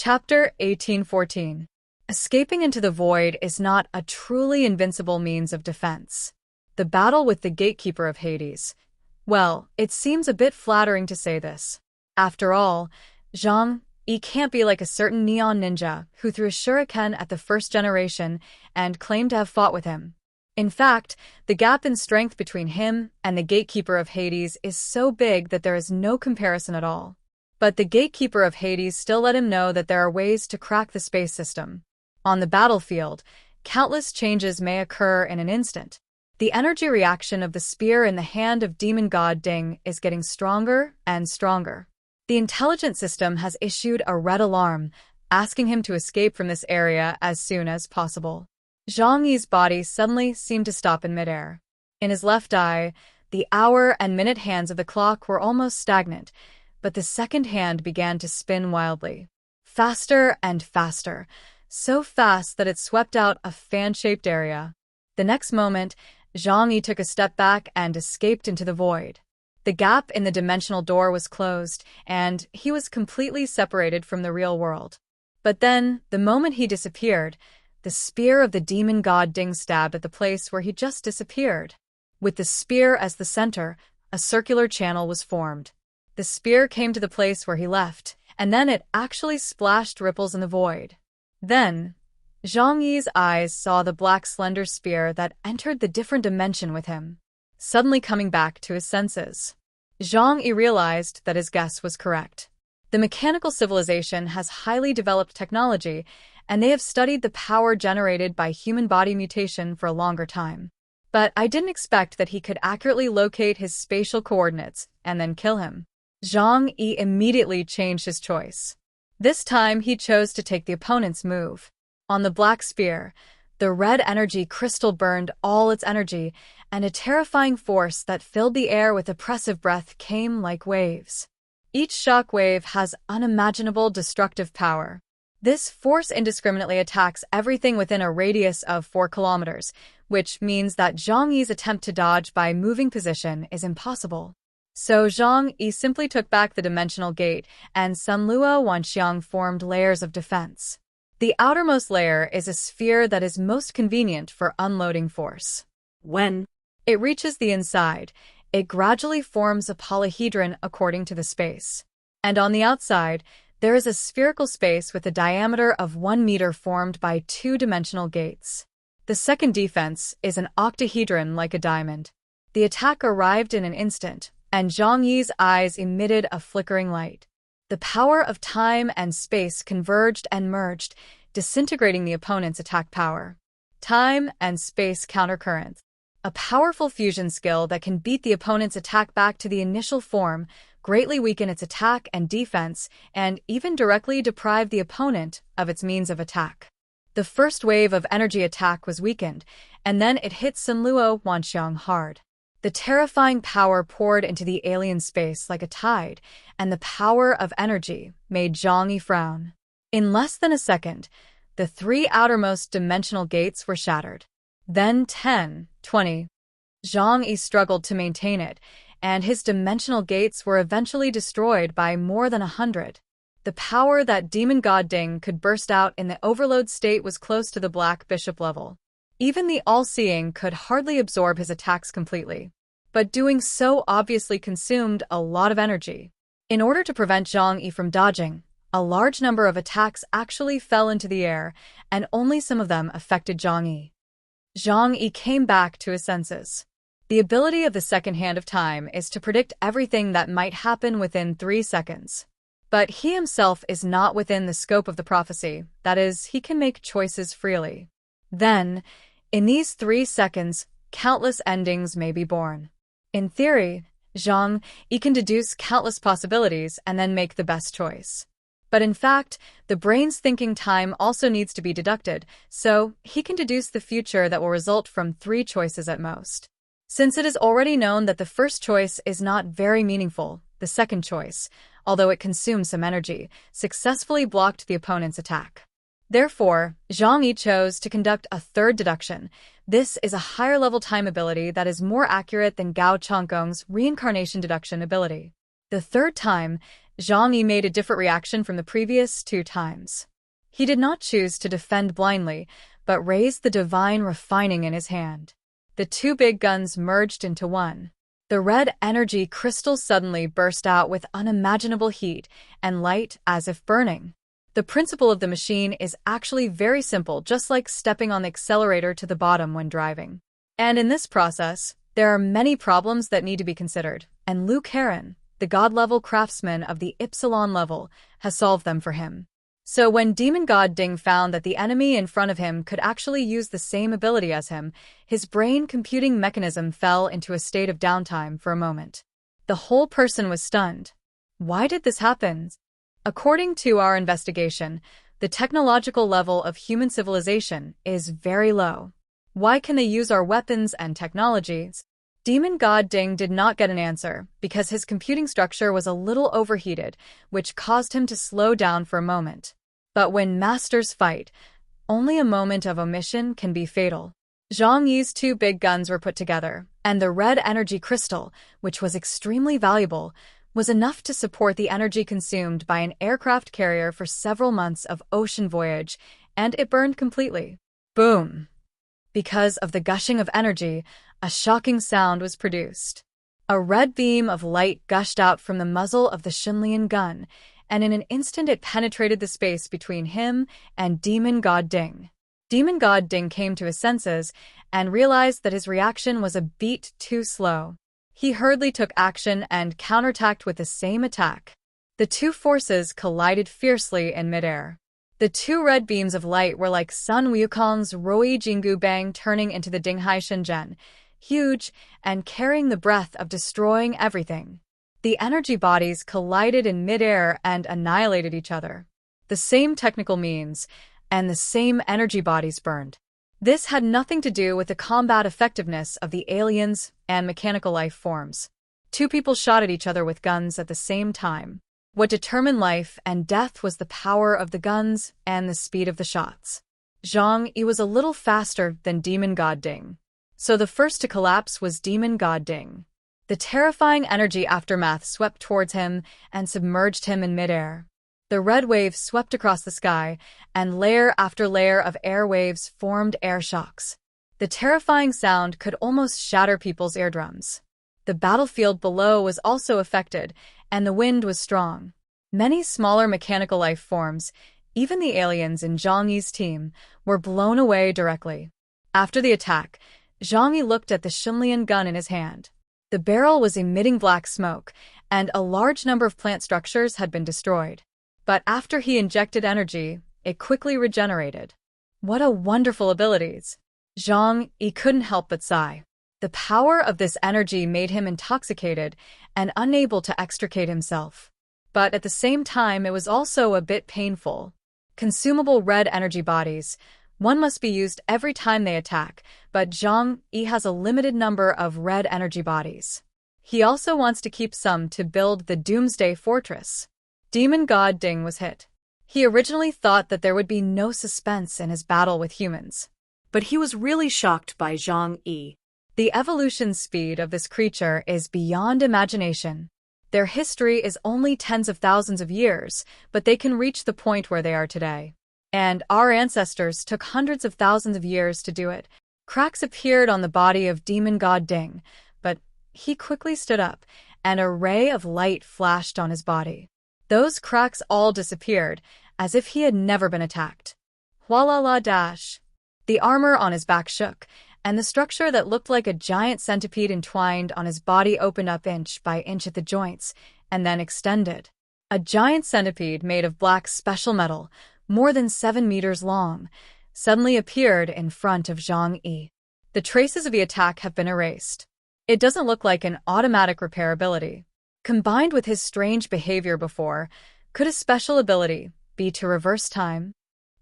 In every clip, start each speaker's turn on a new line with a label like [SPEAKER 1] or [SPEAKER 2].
[SPEAKER 1] Chapter 1814. Escaping into the void is not a truly invincible means of defense. The battle with the gatekeeper of Hades. Well, it seems a bit flattering to say this. After all, Zhang Yi can't be like a certain neon ninja who threw a shuriken at the first generation and claimed to have fought with him. In fact, the gap in strength between him and the gatekeeper of Hades is so big that there is no comparison at all. But the gatekeeper of Hades still let him know that there are ways to crack the space system. On the battlefield, countless changes may occur in an instant. The energy reaction of the spear in the hand of demon god Ding is getting stronger and stronger. The intelligence system has issued a red alarm, asking him to escape from this area as soon as possible. Zhang Yi's body suddenly seemed to stop in midair. In his left eye, the hour and minute hands of the clock were almost stagnant, but the second hand began to spin wildly. Faster and faster, so fast that it swept out a fan-shaped area. The next moment, Zhang Yi took a step back and escaped into the void. The gap in the dimensional door was closed, and he was completely separated from the real world. But then, the moment he disappeared, the spear of the demon god Ding stabbed at the place where he just disappeared. With the spear as the center, a circular channel was formed. The spear came to the place where he left, and then it actually splashed ripples in the void. Then, Zhang Yi's eyes saw the black slender spear that entered the different dimension with him. Suddenly coming back to his senses, Zhang Yi realized that his guess was correct. The mechanical civilization has highly developed technology, and they have studied the power generated by human body mutation for a longer time. But I didn't expect that he could accurately locate his spatial coordinates and then kill him. Zhang Yi immediately changed his choice. This time he chose to take the opponent's move. On the black spear, the red energy crystal burned all its energy, and a terrifying force that filled the air with oppressive breath came like waves. Each shock wave has unimaginable destructive power. This force indiscriminately attacks everything within a radius of 4 kilometers, which means that Zhang Yi's attempt to dodge by moving position is impossible. So Zhang Yi simply took back the dimensional gate, and Sun Luo Wanxiang formed layers of defense. The outermost layer is a sphere that is most convenient for unloading force. When it reaches the inside, it gradually forms a polyhedron according to the space. And on the outside, there is a spherical space with a diameter of 1 meter formed by 2-dimensional gates. The second defense is an octahedron like a diamond. The attack arrived in an instant, and Zhang Yi's eyes emitted a flickering light. The power of time and space converged and merged, disintegrating the opponent's attack power. Time and space countercurrents. A powerful fusion skill that can beat the opponent's attack back to the initial form, greatly weaken its attack and defense, and even directly deprive the opponent of its means of attack. The first wave of energy attack was weakened, and then it hit Sun Luo Wanxiang hard. The terrifying power poured into the alien space like a tide, and the power of energy made Zhang Yi frown. In less than a second, the 3 outermost dimensional gates were shattered. Then 10, 20. Zhang Yi struggled to maintain it, and his dimensional gates were eventually destroyed by more than 100. The power that demon god Ding could burst out in the overload state was close to the Black Bishop level. Even the all-seeing could hardly absorb his attacks completely. But doing so obviously consumed a lot of energy. In order to prevent Zhang Yi from dodging, a large number of attacks actually fell into the air, and only some of them affected Zhang Yi. Zhang Yi came back to his senses. The ability of the second hand of time is to predict everything that might happen within 3 seconds. But he himself is not within the scope of the prophecy, that is, he can make choices freely. Then, in these 3 seconds, countless endings may be born. In theory, Zhang Yi can deduce countless possibilities and then make the best choice. But in fact, the brain's thinking time also needs to be deducted, so he can deduce the future that will result from 3 choices at most. Since it is already known that the first choice is not very meaningful, the second choice, although it consumed some energy, successfully blocked the opponent's attack. Therefore, Zhang Yi chose to conduct a third deduction. This is a higher-level time ability that is more accurate than Gao Changgong's reincarnation deduction ability. The third time, Zhang Yi made a different reaction from the previous 2 times. He did not choose to defend blindly, but raised the divine refining in his hand. The 2 big guns merged into one. The red energy crystal suddenly burst out with unimaginable heat and light as if burning. The principle of the machine is actually very simple, just like stepping on the accelerator to the bottom when driving. And in this process, there are many problems that need to be considered, and Liu Karen, the god-level craftsman of the Epsilon level, has solved them for him. So when Demon God Ding found that the enemy in front of him could actually use the same ability as him, his brain computing mechanism fell into a state of downtime for a moment. The whole person was stunned. Why did this happen? According to our investigation, the technological level of human civilization is very low. Why can they use our weapons and technologies? Demon God Ding did not get an answer because his computing structure was a little overheated, which caused him to slow down for a moment. But when masters fight, only a moment of omission can be fatal. Zhang Yi's 2 big guns were put together, and the red energy crystal, which was extremely valuable, was enough to support the energy consumed by an aircraft carrier for several months of ocean voyage, and it burned completely. Boom! Because of the gushing of energy, a shocking sound was produced. A red beam of light gushed out from the muzzle of the Xinlian gun, and in an instant it penetrated the space between him and Demon God Ding. Demon God Ding came to his senses and realized that his reaction was a beat too slow. He hurriedly took action and counterattacked with the same attack. The 2 forces collided fiercely in midair. The 2 red beams of light were like Sun Wukong's Rui Jingu Bang turning into the Dinghai Shenzhen, huge and carrying the breath of destroying everything. The energy bodies collided in midair and annihilated each other. The same technical means, and the same energy bodies burned. This had nothing to do with the combat effectiveness of the aliens and mechanical life forms. 2 people shot at each other with guns at the same time. What determined life and death was the power of the guns and the speed of the shots. Zhang Yi was a little faster than Demon God Ding. So the first to collapse was Demon God Ding. The terrifying energy aftermath swept towards him and submerged him in midair. The red waves swept across the sky, and layer after layer of air waves formed air shocks. The terrifying sound could almost shatter people's eardrums. The battlefield below was also affected, and the wind was strong. Many smaller mechanical life forms, even the aliens in Zhang Yi's team, were blown away directly. After the attack, Zhang Yi looked at the Xinlian gun in his hand. The barrel was emitting black smoke, and a large number of plant structures had been destroyed. But after he injected energy, it quickly regenerated. What a wonderful abilities! Zhang Yi couldn't help but sigh. The power of this energy made him intoxicated and unable to extricate himself. But at the same time, it was also a bit painful. Consumable red energy bodies. One must be used every time they attack, but Zhang Yi has a limited number of red energy bodies. He also wants to keep some to build the Doomsday fortress. Demon God Ding was hit. He originally thought that there would be no suspense in his battle with humans. But he was really shocked by Zhang Yi. The evolution speed of this creature is beyond imagination. Their history is only tens of thousands of years, but they can reach the point where they are today. And our ancestors took hundreds of thousands of years to do it. Cracks appeared on the body of Demon God Ding, but he quickly stood up, and a ray of light flashed on his body. Those cracks all disappeared, as if he had never been attacked. Hualala dash. The armor on his back shook, and the structure that looked like a giant centipede entwined on his body opened up inch by inch at the joints, and then extended. A giant centipede made of black special metal, more than 7 meters long, suddenly appeared in front of Zhang Yi. The traces of the attack have been erased. It doesn't look like an automatic repair ability. Combined with his strange behavior before, could a special ability be to reverse time?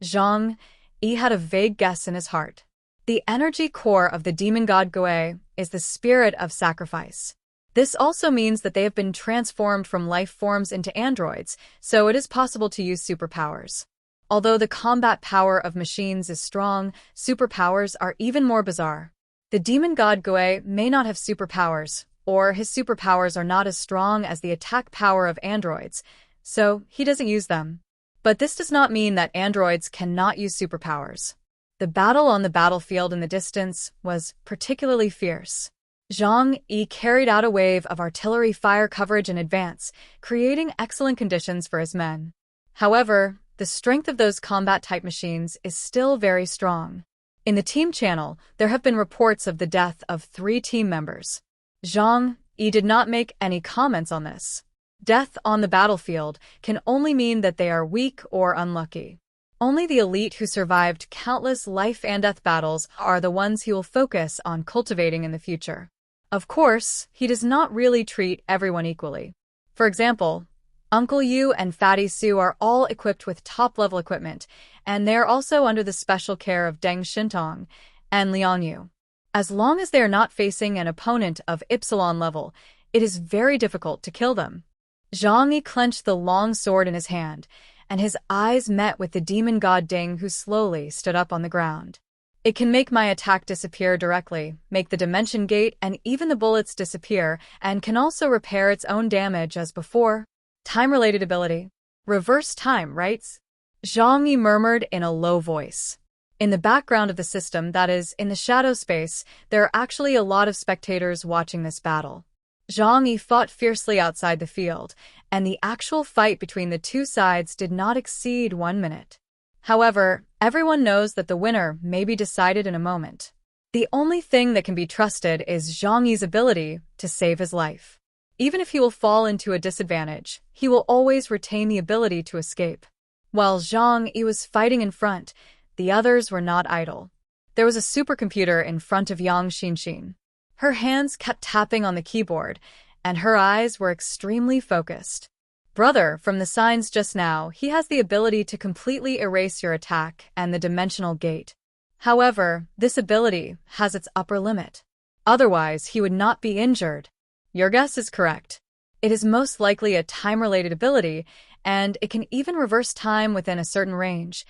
[SPEAKER 1] Zhang Yi had a vague guess in his heart. The energy core of the demon god Goe is the spirit of sacrifice. This also means that they have been transformed from life forms into androids, so it is possible to use superpowers. Although the combat power of machines is strong, superpowers are even more bizarre. The demon god Goe may not have superpowers, or his superpowers are not as strong as the attack power of androids, so he doesn't use them. But this does not mean that androids cannot use superpowers. The battle on the battlefield in the distance was particularly fierce. Zhang Yi carried out a wave of artillery fire coverage in advance, creating excellent conditions for his men. However, the strength of those combat-type machines is still very strong. In the team channel, there have been reports of the death of 3 team members. Zhang Yi did not make any comments on this. Death on the battlefield can only mean that they are weak or unlucky. Only the elite who survived countless life and death battles are the ones he will focus on cultivating in the future. Of course, he does not really treat everyone equally. For example, Uncle Yu and Fatty Su are all equipped with top-level equipment, and they are also under the special care of Deng Xintong and Liang Yu. As long as they are not facing an opponent of Ypsilon level, it is very difficult to kill them. Zhang Yi clenched the long sword in his hand, and his eyes met with the demon god Ding, who slowly stood up on the ground. It can make my attack disappear directly, make the dimension gate and even the bullets disappear, and can also repair its own damage as before. Time-related ability. Reverse time, right? Zhang Yi murmured in a low voice. In the background of the system, that is, in the shadow space, there are actually a lot of spectators watching this battle. Zhang Yi fought fiercely outside the field, and the actual fight between the two sides did not exceed 1 minute. However, everyone knows that the winner may be decided in a moment. The only thing that can be trusted is Zhang Yi's ability to save his life. Even if he will fall into a disadvantage, he will always retain the ability to escape. While Zhang Yi was fighting in front, the others were not idle. There was a supercomputer in front of Yang Xinxin. Her hands kept tapping on the keyboard, and her eyes were extremely focused. Brother, from the signs just now, he has the ability to completely erase your attack and the dimensional gate. However, this ability has its upper limit. Otherwise, he would not be injured. Your guess is correct. It is most likely a time-related ability, and it can even reverse time within a certain range.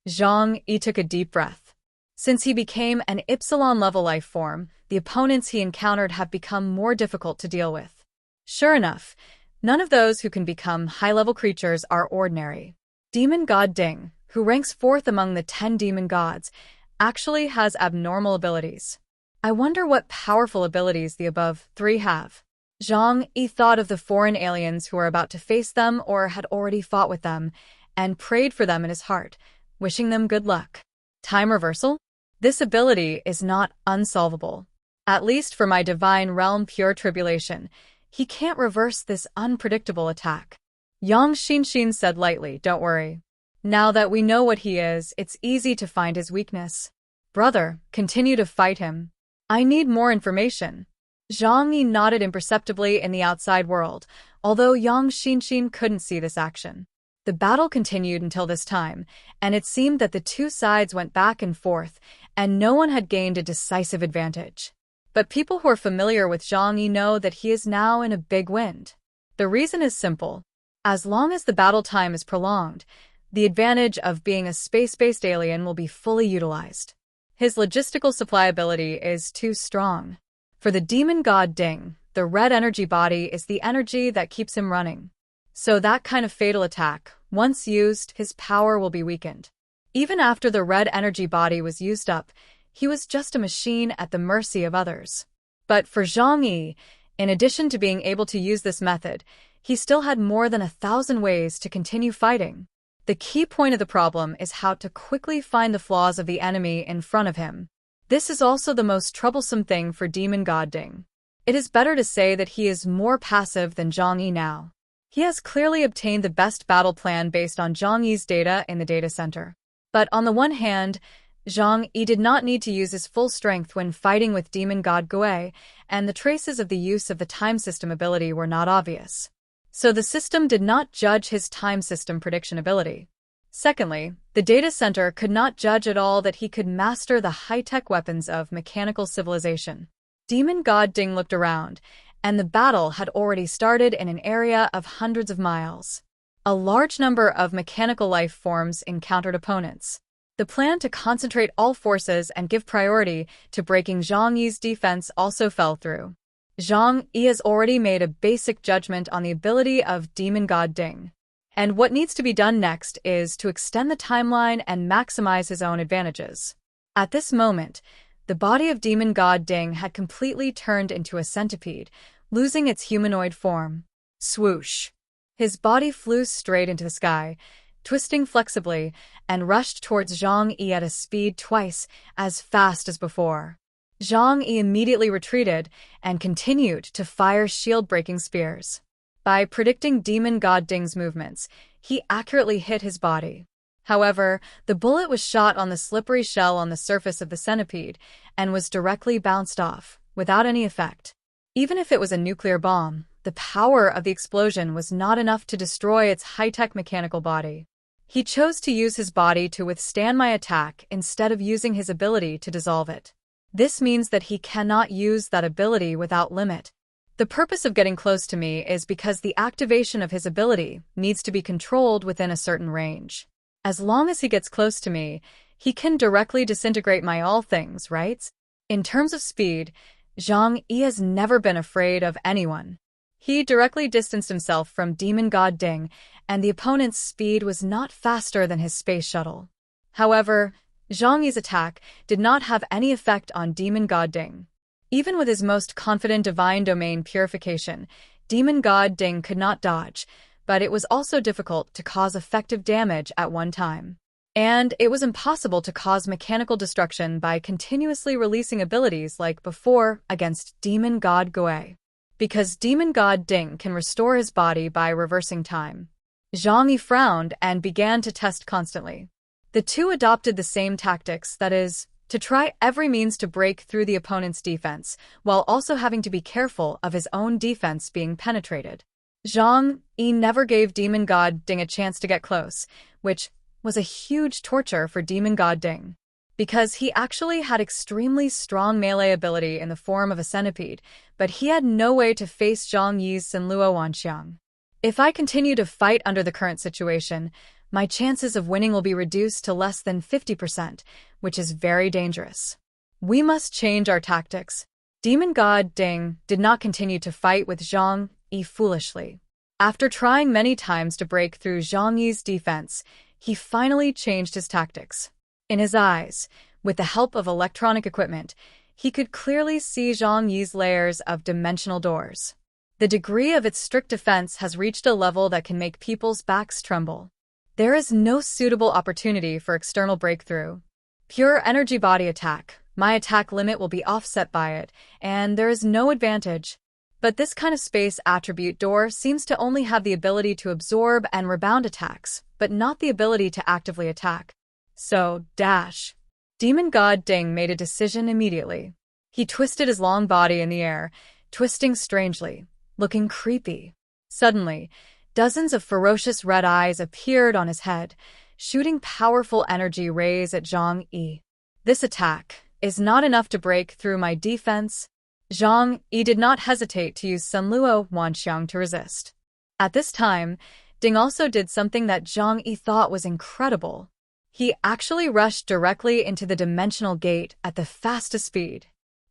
[SPEAKER 1] Zhang Yi took a deep breath. Since he became an Ypsilon-level life form, the opponents he encountered have become more difficult to deal with. Sure enough, none of those who can become high-level creatures are ordinary. Demon God Ding, who ranks 4th among the 10 demon gods, actually has abnormal abilities. I wonder what powerful abilities the above 3 have. Zhang Yi thought of the foreign aliens who were about to face them or had already fought with them, and prayed for them in his heart, wishing them good luck. Time reversal? This ability is not unsolvable. At least for my divine realm pure tribulation, he can't reverse this unpredictable attack. Yang Xinxin said lightly, don't worry. Now that we know what he is, it's easy to find his weakness. Brother, continue to fight him. I need more information. Zhang Yi nodded imperceptibly in the outside world, although Yang Xinxin couldn't see this action. The battle continued until this time, and it seemed that the two sides went back and forth, and no one had gained a decisive advantage. But people who are familiar with Zhang Yi know that he is now in a big wind. The reason is simple. As long as the battle time is prolonged, the advantage of being a space-based alien will be fully utilized. His logistical supply ability is too strong. For the demon god Ding, the red energy body is the energy that keeps him running. So that kind of fatal attack, once used, his power will be weakened. Even after the red energy body was used up, he was just a machine at the mercy of others. But for Zhang Yi, in addition to being able to use this method, he still had more than 1,000 ways to continue fighting. The key point of the problem is how to quickly find the flaws of the enemy in front of him. This is also the most troublesome thing for Demon God Ding. It is better to say that he is more passive than Zhang Yi now. He has clearly obtained the best battle plan based on Zhang Yi's data in the data center. But on the one hand, Zhang Yi did not need to use his full strength when fighting with Demon God Gui, and the traces of the use of the time system ability were not obvious. So the system did not judge his time system prediction ability. Secondly, the data center could not judge at all that he could master the high-tech weapons of mechanical civilization. Demon God Ding looked around, and the battle had already started in an area of hundreds of miles. A large number of mechanical life forms encountered opponents. The plan to concentrate all forces and give priority to breaking Zhang Yi's defense also fell through. Zhang Yi has already made a basic judgment on the ability of Demon God Ding. And what needs to be done next is to extend the timeline and maximize his own advantages. At this moment, the body of demon god Ding had completely turned into a centipede, losing its humanoid form. Swoosh! His body flew straight into the sky, twisting flexibly, and rushed towards Zhang Yi at a speed twice as fast as before. Zhang Yi immediately retreated and continued to fire shield-breaking spears. By predicting demon god Ding's movements, he accurately hit his body. However, the bullet was shot on the slippery shell on the surface of the centipede and was directly bounced off, without any effect. Even if it was a nuclear bomb, the power of the explosion was not enough to destroy its high-tech mechanical body. He chose to use his body to withstand my attack instead of using his ability to dissolve it. This means that he cannot use that ability without limit. The purpose of getting close to me is because the activation of his ability needs to be controlled within a certain range. As long as he gets close to me, he can directly disintegrate my all things, right? In terms of speed, Zhang Yi has never been afraid of anyone. He directly distanced himself from demon god Ding, and the opponent's speed was not faster than his space shuttle. However, Zhang Yi's attack did not have any effect on demon god Ding. Even with his most confident divine domain purification, demon god Ding could not dodge, but it was also difficult to cause effective damage at one time. And it was impossible to cause mechanical destruction by continuously releasing abilities like before against demon god Gui. Because demon god Ding can restore his body by reversing time. Zhang Yi frowned and began to test constantly. The two adopted the same tactics, that is, to try every means to break through the opponent's defense, while also having to be careful of his own defense being penetrated. Zhang Yi never gave demon god Ding a chance to get close, which was a huge torture for demon god Ding. Because he actually had extremely strong melee ability in the form of a centipede, but he had no way to face Zhang Yi's Sinluo Wanxiang. If I continue to fight under the current situation, my chances of winning will be reduced to less than 50%, which is very dangerous. We must change our tactics. Demon god Ding did not continue to fight with Zhang Yi foolishly. After trying many times to break through Zhang Yi's defense, he finally changed his tactics. In his eyes, with the help of electronic equipment, he could clearly see Zhang Yi's layers of dimensional doors. The degree of its strict defense has reached a level that can make people's backs tremble. There is no suitable opportunity for external breakthrough. Pure energy body attack. My attack limit will be offset by it, and there is no advantage. But this kind of space attribute door seems to only have the ability to absorb and rebound attacks, but not the ability to actively attack. So, dash. Demon god Ding made a decision immediately. He twisted his long body in the air, twisting strangely, looking creepy. Suddenly, dozens of ferocious red eyes appeared on his head, shooting powerful energy rays at Zhang Yi. This attack is not enough to break through my defense. Zhang Yi did not hesitate to use Sinluo Wanxiang to resist. At this time, Ding also did something that Zhang Yi thought was incredible. He actually rushed directly into the dimensional gate at the fastest speed.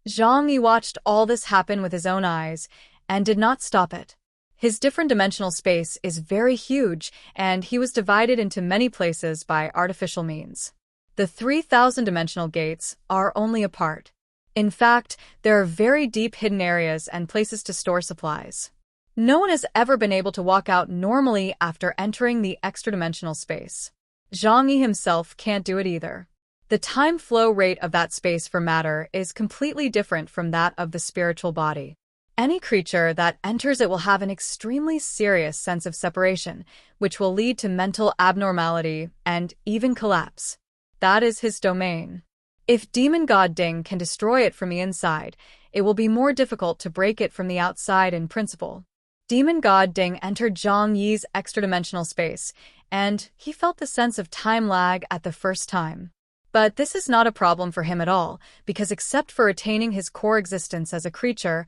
[SPEAKER 1] Zhang Yi watched all this happen with his own eyes and did not stop it. His different dimensional space is very huge, and he was divided into many places by artificial means. The 3,000 dimensional gates are only a part. In fact, there are very deep hidden areas and places to store supplies. No one has ever been able to walk out normally after entering the extra-dimensional space. Zhang Yi himself can't do it either. The time flow rate of that space for matter is completely different from that of the spiritual body. Any creature that enters it will have an extremely serious sense of separation, which will lead to mental abnormality and even collapse. That is his domain. If demon god Ding can destroy it from the inside, it will be more difficult to break it from the outside in principle. Demon god Ding entered Zhang Yi's extra-dimensional space, and he felt the sense of time lag at the first time. But this is not a problem for him at all, because except for retaining his core existence as a creature,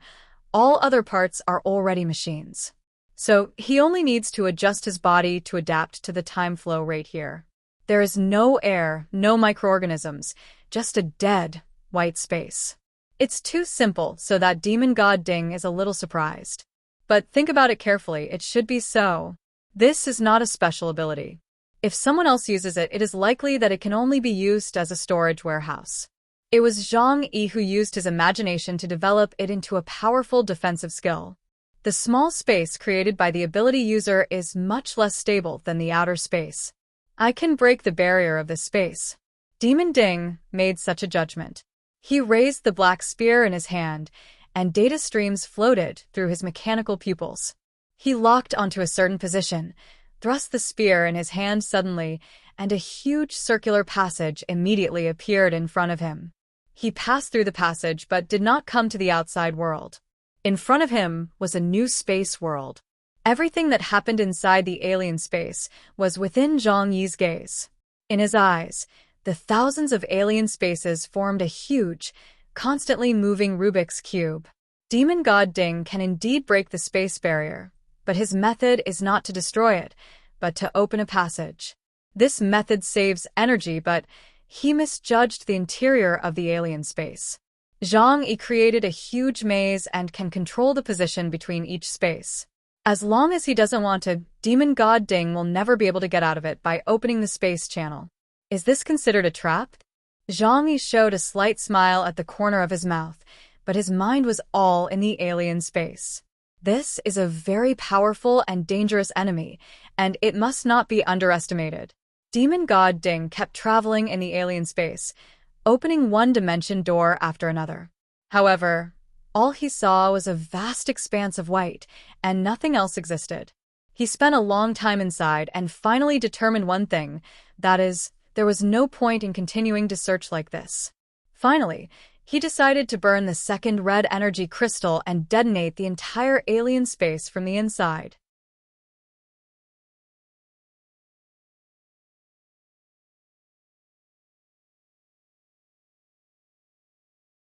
[SPEAKER 1] all other parts are already machines. So he only needs to adjust his body to adapt to the time flow rate here. There is no air, no microorganisms, just a dead, white space. It's too simple so that demon god Ding is a little surprised. But think about it carefully, it should be so. This is not a special ability. If someone else uses it, it is likely that it can only be used as a storage warehouse. It was Zhang Yi who used his imagination to develop it into a powerful defensive skill. The small space created by the ability user is much less stable than the outer space. I can break the barrier of this space. Demon Ding made such a judgment. He raised the black spear in his hand, and data streams floated through his mechanical pupils. He locked onto a certain position, thrust the spear in his hand suddenly, and a huge circular passage immediately appeared in front of him. He passed through the passage but did not come to the outside world. In front of him was a new space world. Everything that happened inside the alien space was within Zhang Yi's gaze. In his eyes, the thousands of alien spaces formed a huge, constantly moving Rubik's Cube. Demon God Ding can indeed break the space barrier, but his method is not to destroy it, but to open a passage. This method saves energy, but he misjudged the interior of the alien space. Zhang Yi created a huge maze and can control the position between each space. As long as he doesn't want to, Demon God Ding will never be able to get out of it by opening the space channel. Is this considered a trap? Zhang Yi showed a slight smile at the corner of his mouth, but his mind was all in the alien space. This is a very powerful and dangerous enemy, and it must not be underestimated. Demon God Ding kept traveling in the alien space, opening one-dimension door after another. However, all he saw was a vast expanse of white, and nothing else existed. He spent a long time inside and finally determined one thing, that is, there was no point in continuing to search like this. Finally, he decided to burn the second red energy crystal and detonate the entire alien space from the inside.